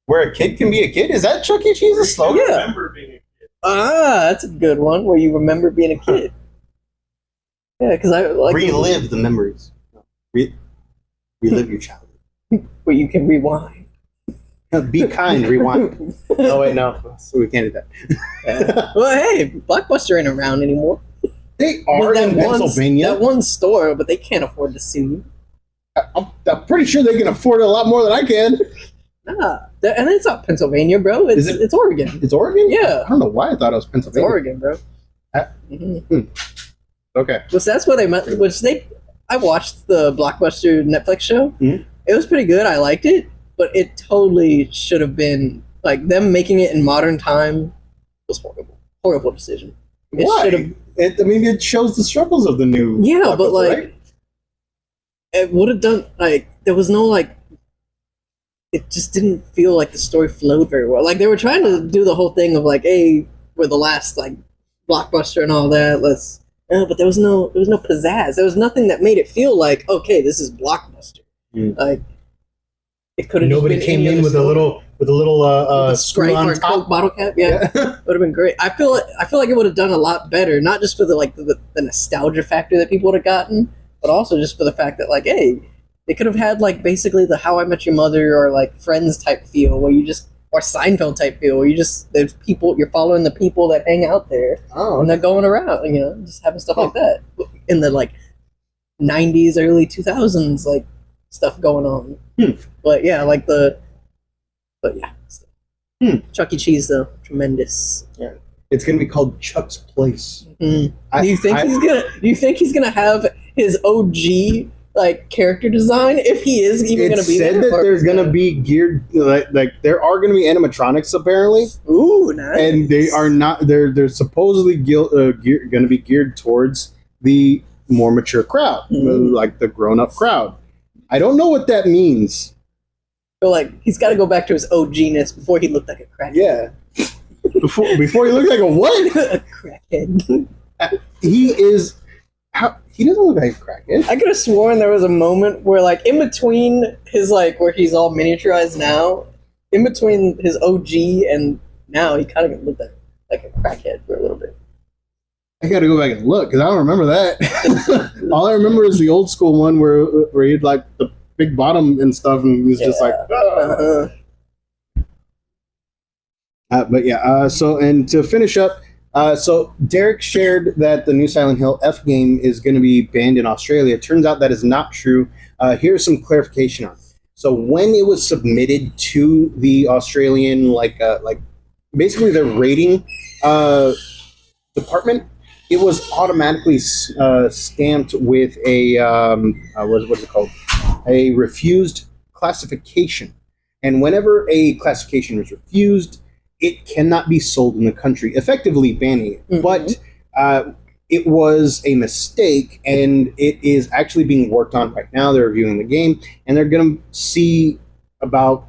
Where a kid can be a kid? Is that Chuck E. Cheese's slogan? Yeah. Remember being a kid. That's a good one. Where you remember being a kid. Yeah, because I like Relive the memories. Relive your childhood. where you can rewind. Be kind, rewind. Oh wait, no, so we can't do that. Yeah. Well, hey, Blockbuster ain't around anymore. They are in Pennsylvania. That one store, but they can't afford to sue you. I'm pretty sure they can afford it a lot more than I can. Nah, and it's not Pennsylvania, bro. It's Is it? it's Oregon. It's Oregon? Yeah. I don't know why I thought it was It's Pennsylvania. Oregon, bro. Uh, Mhm. Okay. Which that's where they met. I watched the Blockbuster Netflix show. Mhm. It was pretty good. I liked it, but it totally should have been like them making it in modern time was horrible. Horrible decision. It should have. It shows the struggles of the new. Yeah, but Blockbuster, like right? it would have done like there was no like. It just didn't feel like the story flowed very well. Like they were trying to do the whole thing of like, hey, we're the last like Blockbuster and all that. But there was no pizzazz. There was nothing that made it feel like, okay, this is Blockbuster. Mm. Like it could have. Nobody came in with a little Sprite screw on or top. Coke bottle cap. Yeah, would have been great. I feel like it would have done a lot better, not just for the nostalgia factor that people would have gotten, but also just for the fact that like, hey, they could have had like basically the How I Met Your Mother or like Friends type feel, where you just or Seinfeld type feel, where there's people you're following the people that hang out there Oh, and they're going around, just having stuff like that in the like 90s, early 2000s, like stuff going on. But yeah, Chuck E. Cheese though, tremendous. it's gonna be called Chuck's Place. Do you think he's gonna have his OG like character design if he is even gonna be said there? that Or there's is gonna be geared like there are gonna be animatronics apparently, Ooh, nice. and they are not. They're supposedly gonna be geared towards the more mature crowd, like the grown up crowd. I don't know what that means. So like he's got to go back to his OG-ness before he looked like a crackhead. Yeah. Before he looked like a what? A crackhead. He is. He doesn't look like a crackhead. I could have sworn there was a moment where, like, in between his, like, where he's all miniaturized now, in between his OG and now, he kind of looked like a crackhead for a little bit. I got to go back and look because I don't remember that. All I remember is the old school one where he had like the big bottom and stuff, and he was just like. Uh-huh. But yeah, so and to finish up, so Derek shared that the new Silent Hill F game is going to be banned in Australia. It turns out that is not true. Here's some clarification on it. So when it was submitted to the Australian, like basically their rating department, it was automatically stamped with a what's it called? A refused classification. And whenever a classification is refused, it cannot be sold in the country, effectively banning it. Mhm. But it was a mistake, and it is actually being worked on right now. They're reviewing the game, and they're going to see about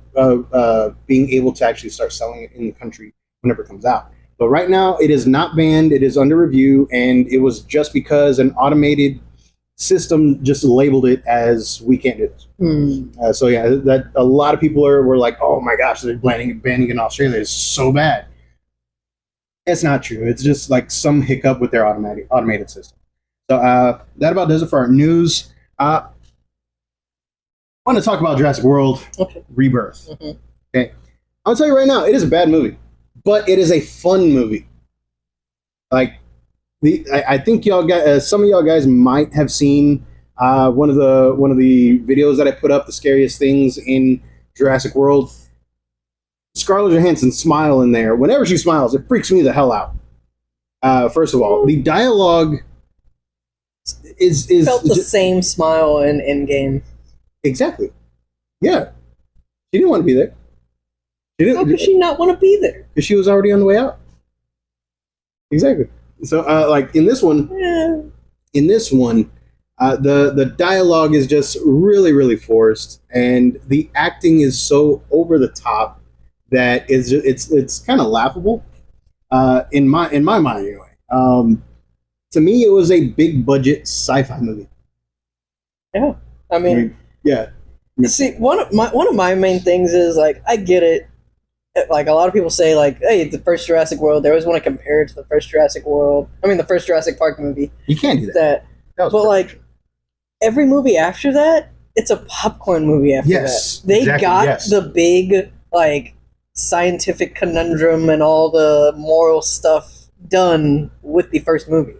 being able to actually start selling it in the country whenever it comes out. But right now, it is not banned. It is under review, and it was just because an automated system just labeled it as we can't do this. So yeah, that a lot of people were like, "Oh my gosh, they're banning in Australia is so bad." It's not true. It's just like some hiccup with their automated system. So that about does it for our news. I want to talk about Jurassic World Okay. Rebirth. Mhm. Okay, I'll tell you right now, it is a bad movie, but it is a fun movie. Like I think y'all guys, some of y'all guys might have seen one of the videos that I put up, the scariest things in Jurassic World. Scarlett Johansson's smile in there. Whenever she smiles, it freaks me the hell out. First of all, the dialogue is Felt the same smile in Endgame. exactly. Yeah, she didn't want to be there. She How didn't could she not want to be there? because she was already on the way out. Exactly. So, like in this one, Yeah. the dialogue is just really, really forced, and the acting is so over the top that it's kind of laughable. In my mind, anyway. To me, it was a big budget sci-fi movie. Yeah. I mean, Yeah, see, one of my main things is like I get it. Like a lot of people say, like, hey, the first Jurassic World. They always want to compare it to the first Jurassic World. I mean, the first Jurassic Park movie. you can't do that. That, Was but perfect. like every movie after that, it's a popcorn movie after Yes, that. They exactly, got yes. the big like scientific conundrum and all the moral stuff done with the first movie.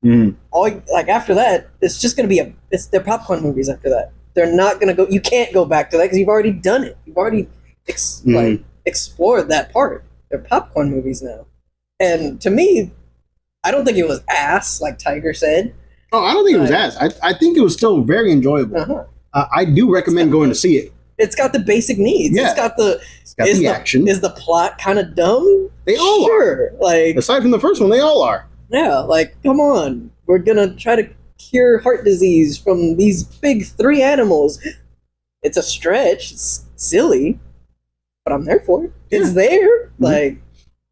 Mm. All like after that, it's just gonna be they're popcorn movies after that. They're not gonna go. You can't go back to that because you've already done it. You've already like explored that part. They're popcorn movies now. And to me, I don't think it was ass like Tiger said. Oh, I don't think it was Right. ass. I think it was still very enjoyable. Uh-huh. I do recommend going to see it. It's got the basic needs. Yeah. It's got the It's got is the the action. Is the plot kind of dumb? They all are. Sure. Like Aside from the first one, they all are. yeah, like come on. We're gonna try to cure heart disease from these big 3 animals. It's a stretch. It's silly, but I'm there for it. It's there. Like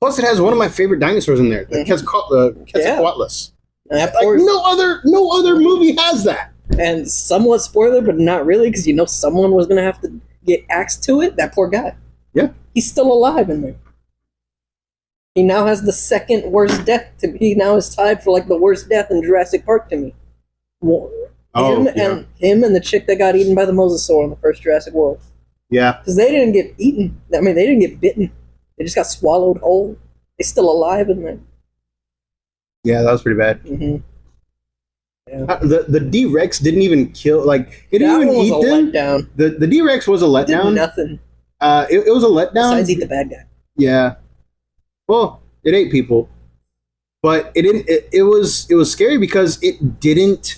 Plus, it has one of my favorite dinosaurs in there, the Mhm. Quetzalcoatlus. that Like poor, no other movie has that. and somewhat spoiler, but not really, because you know someone was gonna have to get axed to it. That poor guy. Yeah. He's still alive in there. He now has the second worst death. He now is tied for like the worst death in Jurassic Park to me. Him and the chick that got eaten by the mosasaur in the first Jurassic World, yeah. because they didn't get eaten. I mean, they didn't get bitten. They just got swallowed whole. They're still alive in there. Yeah, that was pretty bad. Mm-hmm. The D Rex didn't even kill. Like it That didn't one even was eat a them. letdown. The D Rex was a Did letdown. nothing It was a letdown. besides eat the bad guy. Yeah. Well, it ate people, but it didn't. It was scary because it didn't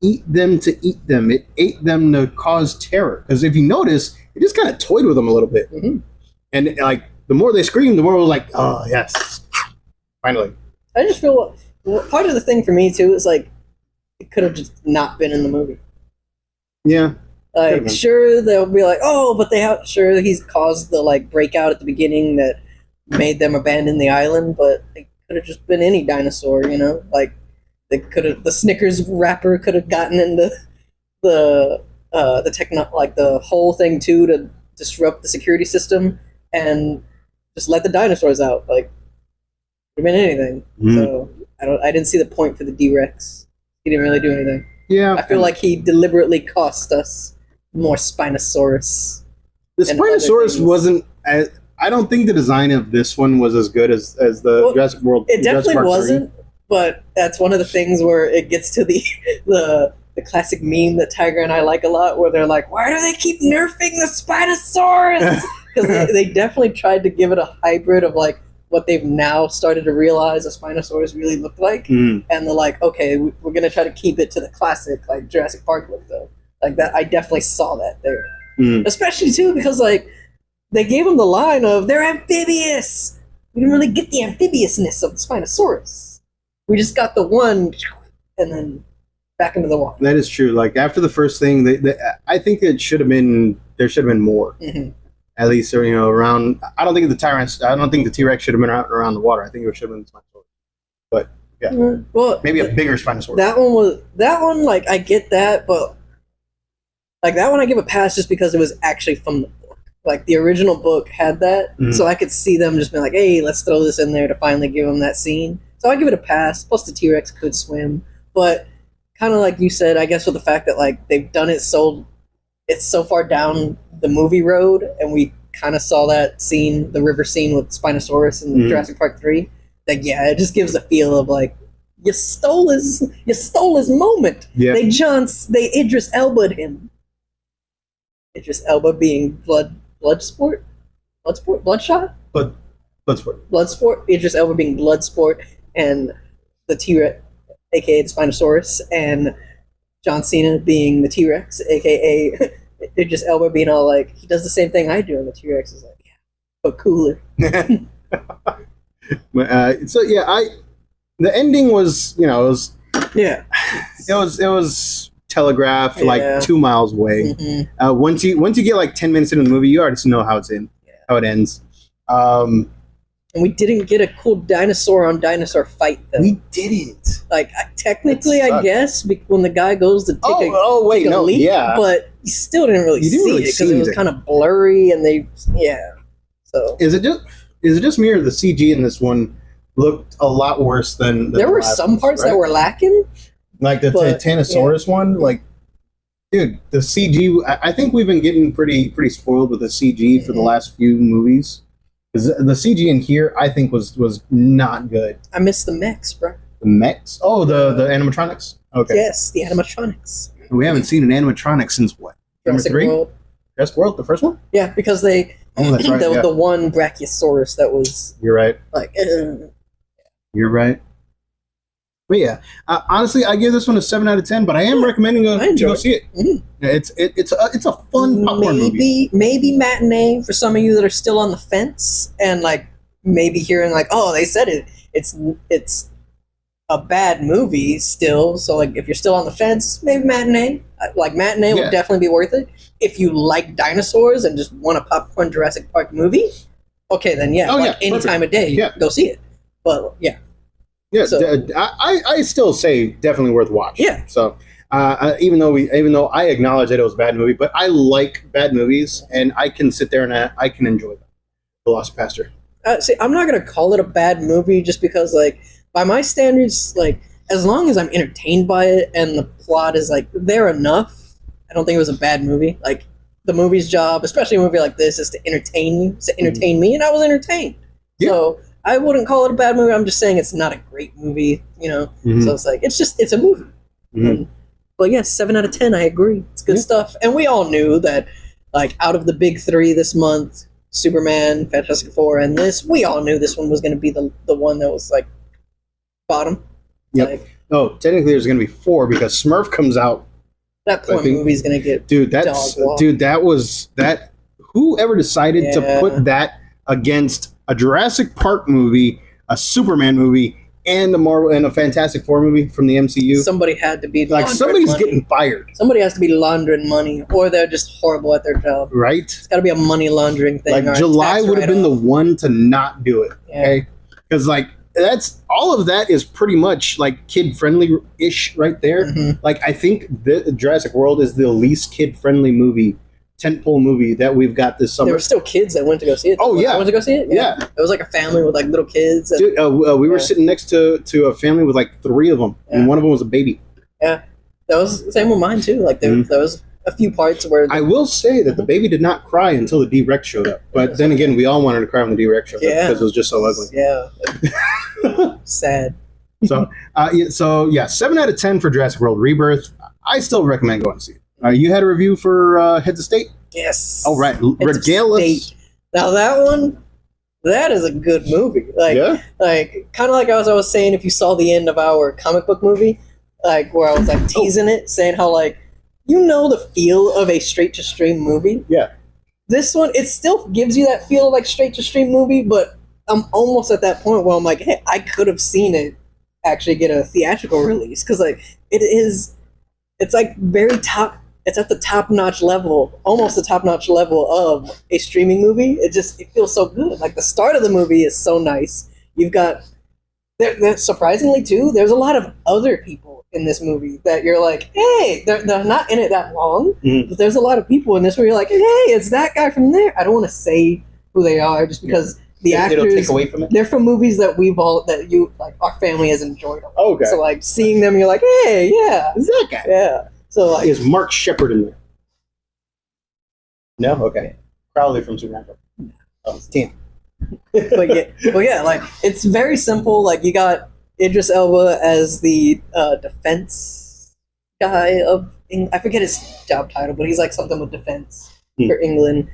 eat them to eat them. It ate them to cause terror. Because if you notice, it just kind of toyed with them a little bit. Mhm. And like the more they screamed, the more it was like, oh yes, finally. I just feel part of the thing for me too is like it could have just not been in the movie. Yeah. Like Could've been. sure they'll be like, oh, but they have sure he's caused the like breakout at the beginning that made them abandon the island, but it could have just been any dinosaur, you know? Like they could have the Snickers wrapper could have gotten into the like the whole thing too to disrupt the security system and just let the dinosaurs out. Like Could have been anything. Mhm. So I didn't see the point for the D-Rex. He didn't really do anything. Yeah, I feel like he deliberately cost us more Spinosaurus. the and other Spinosaurus things. wasn't. I don't think the design of this one was as good as the Well, Jurassic World. It Jurassic definitely Park 3. wasn't, but that's one of the things where it gets to the the classic meme that Tiger and I like a lot, where they're like, "Why do they keep nerfing the Spinosaurus?" Because they definitely tried to give it a hybrid of like what they've now started to realize a Spinosaurus really looked like, Mm. and they're like, "Okay, we're gonna try to keep it to the classic like Jurassic Park look though." Like that, I definitely saw that there, Mm. especially too because like they gave them the line of they're amphibious. We didn't really get the amphibiousness of the Spinosaurus. We just got the one, and then back into the water. That is true. Like after the first thing, I think it should have been. There should have been more. Mhm. At least, or, around. I don't think the T-Rex. I don't think the T-Rex should have been around the water. I think it should have been the Spinosaurus. Yeah. Well, Maybe a bigger Spinosaurus. that one. Like I get that, but like that one, I give a pass just because it was actually from the book. Like the original book had that, Mhm. so I could see them just being like, "Hey, let's throw this in there to finally give them that scene." So I give it a pass. Plus, the T-Rex could swim, but kind of like you said, I guess with the fact that like they've done it so it's so far down the movie road, and we kind of saw that scene, the river scene with Spinosaurus in Mhm. Jurassic Park 3. Like, yeah, it just gives the feel of like you stole his moment. Yeah. They Idris Elba'd him. Idris Elba being Bloodshot. But let's work. Bloodsport. Idris Elba being Bloodsport, and the T-Rex, aka the Spinosaurus, and John Cena being the T-Rex, aka Idris Elba being all like, he does the same thing I do, and the T-Rex is like, yeah, but cooler. So yeah, the ending was Yeah. it was telegraphed Yeah. like 2 miles away. Mhm. Once you get like 10 minutes into the movie, you already know how how it ends. And we didn't get a cool dinosaur on dinosaur fight though. We didn't. Like technically, That I sucked. guess when the guy goes to take Wait, take a no, leap, yeah. but you still didn't really You didn't see really it because see it was anything. kind of blurry, and So Is it just me or the CG in this one looked a lot worse than there the were last some ones, parts right? that were lacking. like the but, Titanosaurus one. Like, dude, the CG. I think we've been getting pretty spoiled with the CG for the Mhm. last few movies. Because the CG in here, I think, was not good. I miss the mechs, bro. The mechs. Oh, the animatronics. Okay. Yes, the animatronics. We haven't seen an animatronic since what? Number Jurassic 3? World. Jurassic World, the first one? Yeah, because they Oh, that's right. yeah. the one Brachiosaurus that was You're right. like You're right. But yeah, honestly, I give this one a 7 out of 10. But I am recommending I to enjoy go it. see it. Mhm. It's a fun popcorn movie. maybe matinee for some of you that are still on the fence and like maybe hearing like, oh, they said it's a bad movie still. So like if you're still on the fence, maybe matinee. Like matinee Yeah. would definitely be worth it. If you like dinosaurs and just want a popcorn Jurassic Park movie, okay, then yeah, Oh, like yeah, any perfect. time of day, Yeah. go see it. But yeah, Yeah, So- I still say definitely worth watching. Yeah. So even though I acknowledge that it was a bad movie, but I like bad movies and I can sit there and I can enjoy them. The Lost Pastor. see, I'm not gonna call it a bad movie just because, like, by my standards, like, as long as I'm entertained by it and the plot is like there enough, I don't think it was a bad movie. Like, the movie's job, especially a movie like this, is to entertain you, is to entertain me, and I was entertained. Yeah. So I wouldn't call it a bad movie. I'm just saying it's not a great movie, Mhm. So it's like it's a movie. Mhm. But yeah, 7 out of 10. I agree. It's good Yeah. stuff, and we all knew that. Like, out of the big three this month, Superman, Fantastic Four, and this, we all knew this one was going to be the one that was like bottom. Yep. Like, Oh, technically there's going to be 4 because Smurf comes out. that poor I think- movie's going to get. Dude, Dog walk. that was that. Whoever decided to Yeah. put that against a Jurassic Park movie, a Superman movie, and a Fantastic Four movie from the MCU, Somebody had to be like laundering somebody's money. getting fired, Somebody has to be laundering money, or they're just horrible at their job. right? It's got to be a money laundering thing. Like or a July tax would have been the write-off. one to not do it. Yeah. Okay, because like that's all of that is pretty much like kid friendly ish right there. Mhm. Like I think the Jurassic World is the least kid friendly movie tentpole movie that we've got this There summer. were still kids that went to go see it. Oh, yeah. I went to go see it. Yeah. It was like a family with like little kids. And, Dude, we were Yeah. sitting next to a family with like 3 of them, and Yeah. one of them was a baby. that was the same with mine too. Like there was a few parts where I will say that the baby did not cry until the D-Rex showed up. But then again, we all wanted to cry when the D-Rex showed up Yeah. because it was just so ugly. Yeah, sad. So 7 out of 10 for Jurassic World Rebirth. I still recommend going to see it. You had a review for Heads of State? Yes. All right, Heads of regale us. State. Now that one, that is a good movie. Like, Yeah? like kind of like as I was saying, if you saw the end of our comic book movie, like where I was like teasing it, saying how like the feel of a straight to stream movie. Yeah. This one, it still gives you that feel of like straight to stream movie, but I'm almost at that point where I'm like, hey, I could have seen it actually get a theatrical release because like it's like very top. It's at the top notch level, almost the top notch level of a streaming movie. It feels so good. Like the start of the movie is so nice. You've got surprisingly too. There's a lot of other people in this movie that you're like, hey, they're not in it that long, but there's a lot of people in this where you're like, hey, it's that guy from there. I don't want to say who they are just because the It'll actors take away from it. they're from movies that our family has enjoyed. Okay. So like seeing them, you're like, hey, yeah, Is that guy? yeah. So like, Is Mark Shepard in there? No? Okay. Crowley from Supernatural. Oh, it's Tim. but yeah, like it's very simple. Like you got Idris Elba as the defense guy of I forget his job title, but he's like something with defense for England.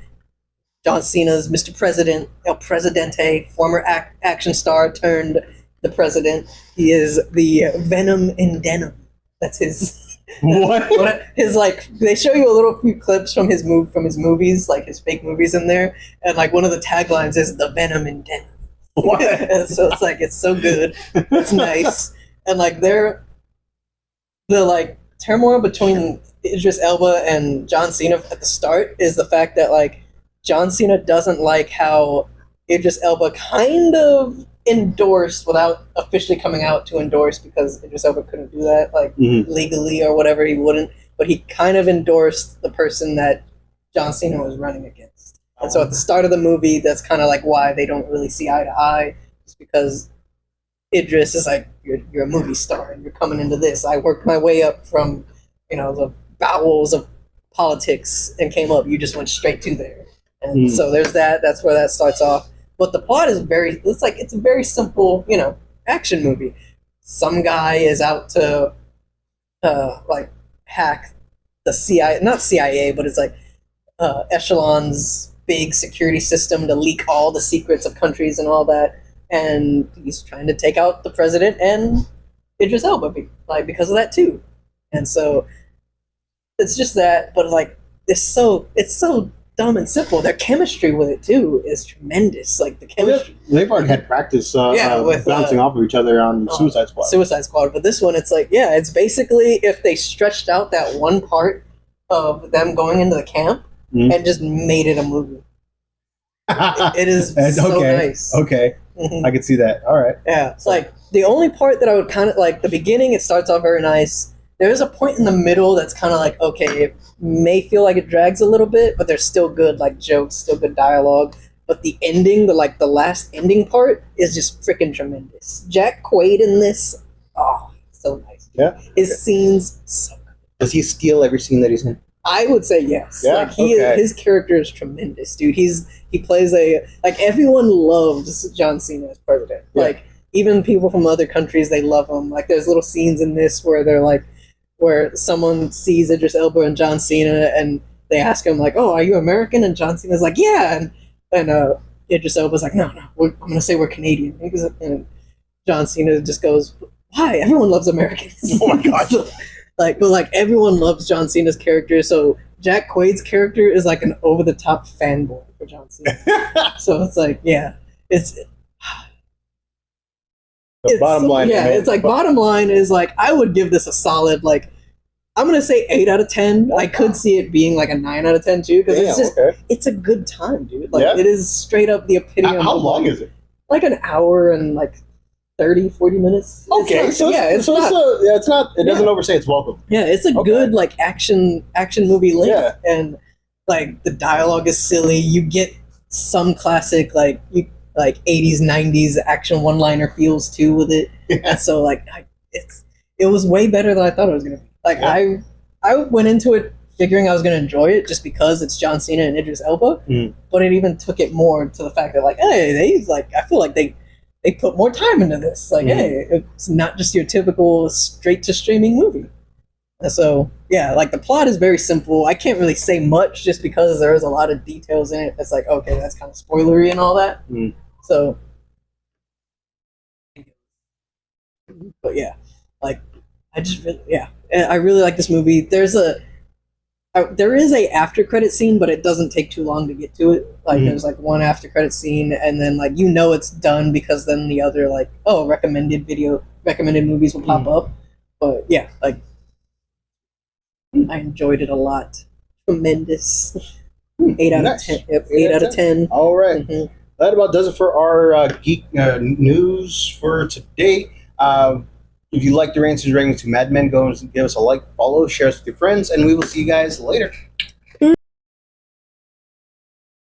John Cena's Mr. President, El Presidente, former action star turned the president. He is the Venom in denim. That's his. What? His like they show you a little few clips from his movies, like his fake movies in there, and like one of the taglines is the Venom in denim. What? So it's like it's so good, it's nice, and like the like turmoil between Idris Elba and John Cena at the start is the fact that like John Cena doesn't like how Idris Elba kind of endorsed without officially coming out to endorse because Idris Elba couldn't do that like legally or whatever, he wouldn't, but he kind of endorsed the person that John Cena was running against. And so at the start of the movie, that's kind of like why they don't really see eye to eye, just because Idris is like, you're a movie star and you're coming into this. I worked my way up from, the bowels of politics and came up. You just went straight to there. And so there's that. That's where that starts off. But the plot is it's a very simple, action movie. Some guy is out to, hack the CIA, not CIA, but it's like Echelon's big security system to leak all the secrets of countries and all that. And he's trying to take out the president and Idris Elba, because of that too. And so it's just that, but it's so dumb and simple. Their chemistry with it too is tremendous. Like the chemistry. They've already had practice with bouncing off of each other on Suicide Squad. Suicide Squad, but this one, it's like, it's basically if they stretched out that one part of them going into the camp and just made it a movie. It is so nice. Okay, I could see that. All right. Yeah, it's like the only part that I would kind of like the beginning. It starts off very nice. There's a point in the middle that's kind of like, okay, it may feel like it drags a little bit, but there's still good like jokes, still good dialogue. But the ending, the last ending part, is just freaking tremendous. Jack Quaid in this, so nice. Yeah. His scenes, so good. Does he steal every scene that he's in? I would say yes. Yeah, Like his character is tremendous, dude. He plays everyone loves John Cena as president. Yeah. Like even people from other countries, they love him. Like there's little scenes in this where they're like, where someone sees Idris Elba and John Cena and they ask him like, "Oh, are you American?" And John Cena's like, "Yeah," and Idris Elba's like, "No, I'm gonna say we're Canadian." And John Cena just goes, "Why? Everyone loves Americans." Oh my gosh. But everyone loves John Cena's character, so Jack Quaid's character is like an over-the-top fanboy for John Cena. So it's like, it's bottom line. Yeah, it's like bottom line is like I would give this a solid I'm gonna say 8 out of 10. I could see it being like a 9 out of 10 too because it's just it's a good time, dude. It is straight up the epitome. How long is it? Like an hour and 30-40 minutes. Okay, It's not. It doesn't overstay its welcome. Yeah, it's a good action movie length, and like the dialogue is silly. You get some classic like 80s 90s action one liner feels too with it, and so like it was way better than I thought it was gonna be. Like I went into it figuring I was gonna enjoy it just because it's John Cena and Idris Elba, but it even took it more to the fact that like hey I feel like they put more time into this. Like hey, it's not just your typical straight to streaming movie. And so yeah, like the plot is very simple. I can't really say much just because there is a lot of details in it. That's like okay, that's kind of spoilery and all that. So, but yeah, like I really like this movie. There is a after credit scene, but it doesn't take too long to get to it. Like there's like one after credit scene, and then like it's done because then the other like recommended movies will pop up. But yeah, like I enjoyed it a lot. Tremendous. 8 out of 10. Yep, 8 out of 10. All right. That about does it for our geek news for today. If you like the Rances Ratings to Mad Men, go and give us a like, follow, share us with your friends, and we will see you guys later.